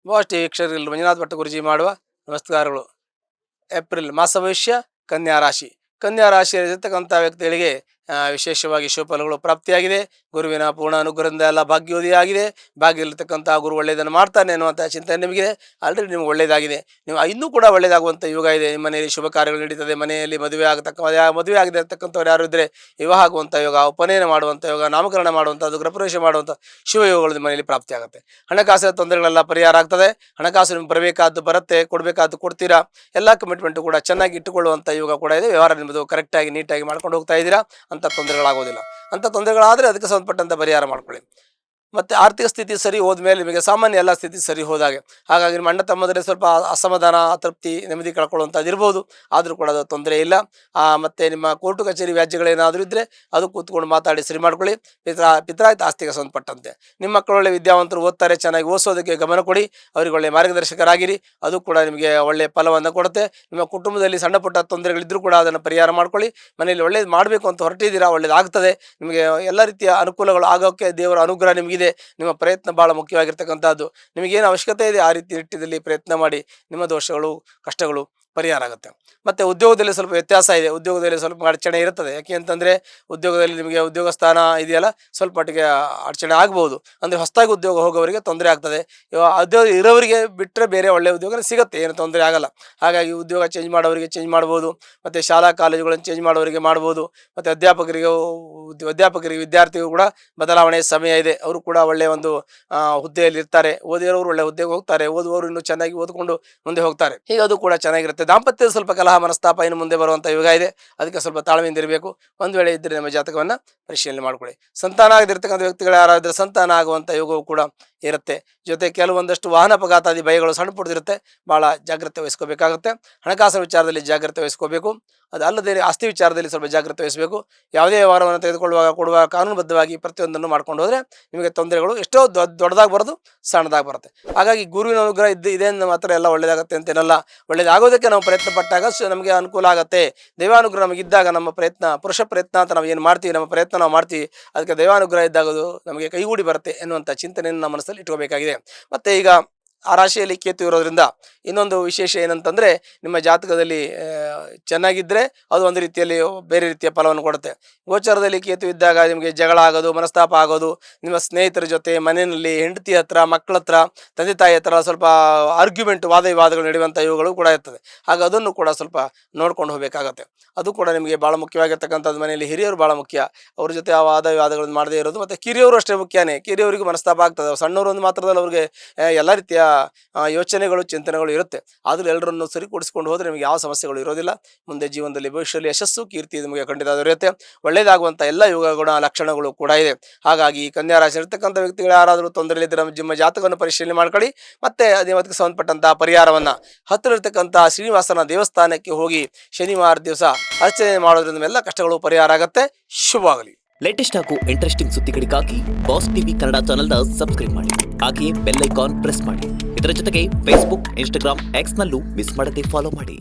ಬಹುಷ್ಟು ವೀಕ್ಷಕರಲ್ಲಿ ಮಂಜುನಾಥ್ ಭಟ್ಟ ಗುರುಜಿ ಮಾಡುವ ನಮಸ್ಕಾರಗಳು. ಏಪ್ರಿಲ್ ಮಾಸ ಭವಿಷ್ಯ ಕನ್ಯಾ ರಾಶಿ. ಕನ್ಯಾ ರಾಶಿಯಲ್ಲಿರ್ತಕ್ಕಂಥ ವ್ಯಕ್ತಿಗಳಿಗೆ ವಿಶೇಷವಾಗಿ ಶುಭಫಲಗಳು ಪ್ರಾಪ್ತಿಯಾಗಿದೆ. ಗುರುವಿನ ಪೂರ್ಣ ಅನುಗ್ರಹದಿಂದ ಎಲ್ಲ ಭಾಗ್ಯೋದಯ ಆಗಿದೆ. ಭಾಗ್ಯ ಇರತಕ್ಕಂಥ ಗುರು ಒಳ್ಳೆಯದನ್ನು ಮಾಡ್ತಾನೆ ಅನ್ನುವಂಥ ಚಿಂತನೆ ನಿಮಗಿದೆ. ಆಲ್ರೆಡಿ ನಿಮ್ಗೆ ಒಳ್ಳೆಯದಾಗಿದೆ. ನೀವು ಇನ್ನೂ ಕೂಡ ಒಳ್ಳೆಯದಾಗುವಂಥ ಯುಗ ಇದೆ. ನಿಮ್ಮ ಮನೆಯಲ್ಲಿ ಶುಭ ಕಾರ್ಯಗಳು ನಡೀತದೆ. ಮನೆಯಲ್ಲಿ ಮದುವೆ ಮದುವೆ ಆಗದೆ ಇರತಕ್ಕಂಥವ್ರು ಯಾರು ಇದ್ದರೆ ವಿವಾಹ ಆಗುವಂಥ ಯೋಗ, ಉಪನಯನ ಮಾಡುವಂಥ ಯೋಗ, ನಾಮಕರಣ ಮಾಡುವಂಥದ್ದು, ಗೃಹಪ್ರವೇಶ ಮಾಡುವಂಥ ಶುಭ ಯೋಗಗಳು ನಿಮ್ಮ ಮನೆಯಲ್ಲಿ ಪ್ರಾಪ್ತಿ ಆಗುತ್ತೆ. ಹಣಕಾಸಿನ ತೊಂದರೆಗಳೆಲ್ಲ ಪರಿಹಾರ ಆಗ್ತದೆ. ಹಣಕಾಸು ನಿಮ್ಗೆ ಬರಬೇಕಾದ್ದು ಬರುತ್ತೆ, ಕೊಡಬೇಕಾದ್ದು ಕೊಡ್ತೀರಾ. ಎಲ್ಲ ಕಮಿಟ್ಮೆಂಟು ಕೂಡ ಚೆನ್ನಾಗಿ ಇಟ್ಟುಕೊಳ್ಳುವಂಥ ಯೋಗ ಕೂಡ ಇದೆ. ವ್ಯವಹಾರ ನಿಮ್ಮದು ಕರೆಕ್ಟಾಗಿ ನೀಟಾಗಿ ಮಾಡ್ಕೊಂಡು ಹೋಗ್ತಾ ಇದ್ದೀರಾ. ಅಂಥ ತೊಂದರೆಗಳಾಗೋದಿಲ್ಲ. ಅಂಥ ತೊಂದರೆಗಳಾದರೆ ಅದಕ್ಕೆ ಸಂಬಂಧಪಟ್ಟಂಥ ಪರಿಹಾರ ಮಾಡ್ಕೊಳ್ಳಿ. ಮತ್ತು ಆರ್ಥಿಕ ಸ್ಥಿತಿ ಸರಿ ಹೋದ್ಮೇಲೆ ನಿಮಗೆ ಸಾಮಾನ್ಯ ಎಲ್ಲ ಸ್ಥಿತಿ ಸರಿ ಹೋದಾಗೆ. ಹಾಗಾಗಿ ನಿಮ್ಮ ಅಣ್ಣ ತಮ್ಮಂದರೆ ಸ್ವಲ್ಪ ಅಸಮಾಧಾನ, ಅತೃಪ್ತಿ, ನೆಮ್ಮದಿ ಕಳ್ಕೊಳ್ಳುವಂಥದ್ದು ಇರ್ಬೋದು. ಆದರೂ ಕೂಡ ಅದು ತೊಂದರೆ ಇಲ್ಲ. ಮತ್ತು ನಿಮ್ಮ ಕೋರ್ಟು ಕಚೇರಿ ವ್ಯಾಜ್ಯಗಳೇನಾದರೂ ಇದ್ದರೆ ಅದು ಕೂತ್ಕೊಂಡು ಮಾತಾಡಿ ಸರಿ ಮಾಡ್ಕೊಳ್ಳಿ. ಪಿತ್ರಾಯಿತ ಆಸ್ತಿಗೆ ಸಂಬಂಧಪಟ್ಟಂತೆ ನಿಮ್ಮ ಮಕ್ಕಳು ಒಳ್ಳೆ ವಿದ್ಯಾವಂತರು, ಓದ್ತಾರೆ, ಚೆನ್ನಾಗಿ ಓದಿಸೋದಕ್ಕೆ ಗಮನ ಕೊಡಿ. ಅವರಿಗೆ ಒಳ್ಳೆಯ ಮಾರ್ಗದರ್ಶಕರಾಗಿರಿ. ಅದು ಕೂಡ ನಿಮಗೆ ಒಳ್ಳೆಯ ಫಲವನ್ನು ಕೊಡುತ್ತೆ. ನಿಮ್ಮ ಕುಟುಂಬದಲ್ಲಿ ಸಣ್ಣ ಪುಟ್ಟ ತೊಂದರೆಗಳಿದ್ದರೂ ಕೂಡ ಅದನ್ನು ಪರಿಹಾರ ಮಾಡ್ಕೊಳ್ಳಿ. ಮನೆಯಲ್ಲಿ ಒಳ್ಳೇದು ಮಾಡಬೇಕು ಅಂತ ಹೊರಟಿದ್ದೀರಾ, ಒಳ್ಳೇದಾಗ್ತದೆ. ನಿಮಗೆ ಎಲ್ಲ ರೀತಿಯ ಅನುಕೂಲಗಳು ಆಗೋಕ್ಕೆ ದೇವರ ಅನುಗ್ರಹ ನಿಮಗಿದೆ. ನಿಮ್ಮ ಪ್ರಯತ್ನ ಭಾಳ ಮುಖ್ಯವಾಗಿರ್ತಕ್ಕಂಥದ್ದು. ನಿಮಗೇನು ಅವಶ್ಯಕತೆ ಇದೆ ಆ ರೀತಿ ನಿಟ್ಟಿನಲ್ಲಿ ಪ್ರಯತ್ನ ಮಾಡಿ. ನಿಮ್ಮ ದೋಷಗಳು, ಕಷ್ಟಗಳು ಪರಿಹಾರ ಆಗುತ್ತೆ. ಮತ್ತು ಉದ್ಯೋಗದಲ್ಲಿ ಸ್ವಲ್ಪ ವ್ಯತ್ಯಾಸ ಇದೆ. ಉದ್ಯೋಗದಲ್ಲಿ ಸ್ವಲ್ಪ ಅಡಚಣೆ ಇರುತ್ತದೆ. ಯಾಕೆ ಅಂತಂದರೆ ಉದ್ಯೋಗದಲ್ಲಿ ನಿಮಗೆ ಉದ್ಯೋಗ ಸ್ಥಾನ ಇದೆಯಲ್ಲ, ಸ್ವಲ್ಪ ಮಟ್ಟಿಗೆ ಅಡಚಣೆ ಆಗ್ಬೋದು. ಅಂದರೆ ಹೊಸದಾಗಿ ಉದ್ಯೋಗ ಹೋಗೋವರಿಗೆ ತೊಂದರೆ ಆಗ್ತದೆ. ಉದ್ಯೋಗ ಇರೋವರಿಗೆ ಬಿಟ್ಟರೆ ಬೇರೆ ಒಳ್ಳೆಯ ಉದ್ಯೋಗ ಸಿಗುತ್ತೆ, ಏನು ತೊಂದರೆ ಆಗಲ್ಲ. ಹಾಗಾಗಿ ಉದ್ಯೋಗ ಚೇಂಜ್ ಮಾಡೋವರಿಗೆ ಚೇಂಜ್ ಮಾಡ್ಬೋದು. ಮತ್ತು ಶಾಲಾ ಕಾಲೇಜುಗಳನ್ನು ಚೇಂಜ್ ಮಾಡೋವರಿಗೆ ಮಾಡ್ಬೋದು. ಮತ್ತು ಅಧ್ಯಾಪಕರಿಗೆ ವಿದ್ಯಾರ್ಥಿಗಳು ಕೂಡ ಬದಲಾವಣೆ ಸಮಯ ಇದೆ. ಅವರು ಕೂಡ ಒಳ್ಳೆಯ ಒಂದು ಹುದ್ದೆಯಲ್ಲಿ ಇರ್ತಾರೆ. ಓದಿರೋರು ಒಳ್ಳೆಯ ಹುದ್ದೆಗೆ ಹೋಗ್ತಾರೆ, ಓದುವವರು ಇನ್ನೂ ಚೆನ್ನಾಗಿ ಓದಿಕೊಂಡು ಮುಂದೆ ಹೋಗ್ತಾರೆ. ಹೀಗೆ ಅದು ಕೂಡ ಚೆನ್ನಾಗಿರುತ್ತೆ. ದಾಂಪತ್ಯದ ಸ್ವಲ್ಪ ಕಲಹ ಮನಸ್ತಾಪ ಇನ್ನು ಮುಂದೆ ಬರುವಂಥ ಯುಗ ಇದೆ. ಅದಕ್ಕೆ ಸ್ವಲ್ಪ ತಾಳ್ಮೆಯಿಂದ ಇರಬೇಕು. ಒಂದು ವೇಳೆ ಇದ್ದರೆ ನಮ್ಮ ಜಾತಕವನ್ನು ಪರಿಶೀಲನೆ ಮಾಡ್ಕೊಳ್ಳಿ. ಸಂತಾನ ಆಗದಿರ್ತಕ್ಕಂಥ ವ್ಯಕ್ತಿಗಳು ಯಾರಾದರೆ ಸಂತಾನ ಆಗುವಂಥ ಯೋಗವು ಕೂಡ ಇರುತ್ತೆ. ಜೊತೆ ಕೆಲವೊಂದಷ್ಟು ವಾಹನ ಅಪಘಾತಾದಿ ಭಯಗಳು ಸಣ್ಣ ಪುಟ್ಟದಿರುತ್ತೆ. ಭಾಳ ಜಾಗ್ರತೆ ವಹಿಸ್ಕೋಬೇಕಾಗುತ್ತೆ. ಹಣಕಾಸಿನ ವಿಚಾರದಲ್ಲಿ ಜಾಗ್ರತೆ ವಹಿಸ್ಕೋಬೇಕು. ಅದಲ್ಲದೆ ಆಸ್ತಿ ವಿಚಾರದಲ್ಲಿ ಸ್ವಲ್ಪ ಜಾಗ್ರತೆ ವಹಿಸಬೇಕು. ಯಾವುದೇ ವ್ಯವಹಾರವನ್ನು ಕೊಡುವಾಗ ಕಾನೂನುಬದ್ಧವಾಗಿ ಪ್ರತಿಯೊಂದನ್ನು ಮಾಡ್ಕೊಂಡು ಹೋದರೆ ನಿಮಗೆ ತೊಂದರೆಗಳು ಎಷ್ಟೋ ದೊಡ್ಡದಾಗಿ ಬರೋದು, ಸಣ್ಣದಾಗಿ ಬರುತ್ತೆ. ಹಾಗಾಗಿ ಗುರುವಿನ ಅನುಗ್ರಹ ಇದೆ ಮಾತ್ರ ಎಲ್ಲ ಒಳ್ಳೆಯದಾಗುತ್ತೆ ಅಂತೇನಲ್ಲ. ಒಳ್ಳೆಯದಾಗೋದಕ್ಕೆ ನಾವು ಪ್ರಯತ್ನ ಪಟ್ಟಾಗ ನಮಗೆ ಅನುಕೂಲ ಆಗುತ್ತೆ. ದೈವಾನುಗ್ರಹ ನಮಗಿದ್ದಾಗ ನಮ್ಮ ಪ್ರಯತ್ನ, ಪುರುಷ ಪ್ರಯತ್ನ ಅಂತ ನಾವು ಏನು ಮಾಡ್ತೀವಿ, ನಮ್ಮ ಪ್ರಯತ್ನ ನಾವು ಮಾಡ್ತೀವಿ, ಅದಕ್ಕೆ ದೈವಾನುಗ್ರಹ ಇದ್ದಾಗದು ನಮಗೆ ಕೈಗೂಡಿ ಬರುತ್ತೆ ಎನ್ನುವಂಥ ಚಿಂತನೆಯನ್ನು ನಮ್ಮ ಮನಸ್ಸಲ್ಲಿ ಇಟ್ಕೋಬೇಕಾಗಿದೆ. ಮತ್ತು ಈಗ ಆ ರಾಶಿಯಲ್ಲಿ ಕೇತು ಇರೋದ್ರಿಂದ ಇನ್ನೊಂದು ವಿಶೇಷ ಏನಂತಂದರೆ, ನಿಮ್ಮ ಜಾತಕದಲ್ಲಿ ಚೆನ್ನಾಗಿದ್ದರೆ ಅದು ಒಂದು ರೀತಿಯಲ್ಲಿ ಬೇರೆ ರೀತಿಯ ಫಲವನ್ನು ಕೊಡುತ್ತೆ. ಗೋಚಾರದಲ್ಲಿ ಕೇತು ಇದ್ದಾಗ ನಿಮಗೆ ಜಗಳ ಆಗೋದು, ಮನಸ್ತಾಪ ಆಗೋದು, ನಿಮ್ಮ ಸ್ನೇಹಿತರ ಜೊತೆ, ಮನೆಯಲ್ಲಿ ಹೆಂಡತಿ ಹತ್ರ, ಮಕ್ಕಳ ಹತ್ರ, ತಂದೆ ತಾಯಿ ಹತ್ರ ಸ್ವಲ್ಪ ಆರ್ಗ್ಯುಮೆಂಟ್, ವಾದ ವಿವಾದಗಳು ನಡೆಯುವಂಥ ಇವುಗಳು ಕೂಡ ಇರ್ತದೆ. ಹಾಗೆ ಅದನ್ನು ಕೂಡ ಸ್ವಲ್ಪ ನೋಡ್ಕೊಂಡು ಹೋಗಬೇಕಾಗತ್ತೆ. ಅದು ಕೂಡ ನಿಮಗೆ ಭಾಳ ಮುಖ್ಯವಾಗಿರ್ತಕ್ಕಂಥದ್ದು. ಮನೆಯಲ್ಲಿ ಹಿರಿಯರು ಭಾಳ ಮುಖ್ಯ. ಅವ್ರ ಜೊತೆ ಆ ವಾದ ವಿವಾದಗಳನ್ನು ಮಾಡದೇ ಇರೋದು. ಮತ್ತು ಕಿರಿಯವರು ಅಷ್ಟೇ ಮುಖ್ಯನೇ. ಕಿರಿಯವರಿಗೂ ಮನಸ್ತಾಪ ಆಗ್ತದೆ. ಸಣ್ಣವರು ಒಂದು ಮಾತ್ರದಲ್ಲಿ ಅವ್ರಿಗೆ ಎಲ್ಲ ರೀತಿಯ ಯೋಚನೆಗಳು, ಚಿಂತನೆಗಳು ಇರುತ್ತೆ. ಆದರೂ ಎಲ್ಲರನ್ನು ಸರಿಪಡಿಸ್ಕೊಂಡು ಹೋದರೆ ನಿಮಗೆ ಯಾವ ಸಮಸ್ಯೆಗಳು ಇರೋದಿಲ್ಲ. ಮುಂದೆ ಜೀವನದಲ್ಲಿ ಭವಿಷ್ಯದಲ್ಲಿ ಯಶಸ್ಸು, ಕೀರ್ತಿ ನಿಮಗೆ ಖಂಡಿತ ದೊರೆಯುತ್ತೆ. ಒಳ್ಳೆಯದಾಗುವಂಥ ಎಲ್ಲ ಯೋಗ ಗುಣ ಲಕ್ಷಣಗಳು ಕೂಡ ಇದೆ. ಹಾಗಾಗಿ ಈ ಕನ್ಯಾ ರಾಶಿ ಇರ್ತಕ್ಕಂಥ ವ್ಯಕ್ತಿಗಳು ಯಾರಾದರೂ ತೊಂದರೆಯಲ್ಲಿದ್ದರೆ ನಿಮ್ಮ ಜಾತಕವನ್ನು ಪರಿಶೀಲನೆ ಮಾಡ್ಕೊಳ್ಳಿ. ಮತ್ತು ಅದಕ್ಕೆ ಸಂಬಂಧಪಟ್ಟಂಥ ಪರಿಹಾರವನ್ನು ಹತ್ತಿರ ಇರ್ತಕ್ಕಂಥ ಶ್ರೀನಿವಾಸನ ದೇವಸ್ಥಾನಕ್ಕೆ ಹೋಗಿ ಶನಿವಾರ ದಿವಸ ಅರ್ಚನೆ ಮಾಡೋದ್ರಿಂದ ಎಲ್ಲ ಕಷ್ಟಗಳು ಪರಿಹಾರ ಆಗುತ್ತೆ. ಶುಭವಾಗಲಿ. ಲೇಟೆಸ್ಟ್ ಹಾಗೂ ಇಂಟ್ರೆಸ್ಟಿಂಗ್ ಸುದ್ದಿಗಳಿಗಾಗಿ ಬಾಸ್ ಟಿವಿ ಕನ್ನಡ ಚಾನೆಲ್ನ ಸಬ್ಸ್ಕ್ರೈಬ್ ಮಾಡಿ. ಹಾಗೆಯೇ ಬೆಲ್ ಐಕಾನ್ ಪ್ರೆಸ್ ಮಾಡಿ. ಇದರ ಜೊತೆಗೆ ಫೇಸ್ಬುಕ್, ಇನ್ಸ್ಟಾಗ್ರಾಮ್, ಎಕ್ಸ್ನಲ್ಲೂ ಮಿಸ್ ಮಾಡದೆ ಫಾಲೋ ಮಾಡಿ.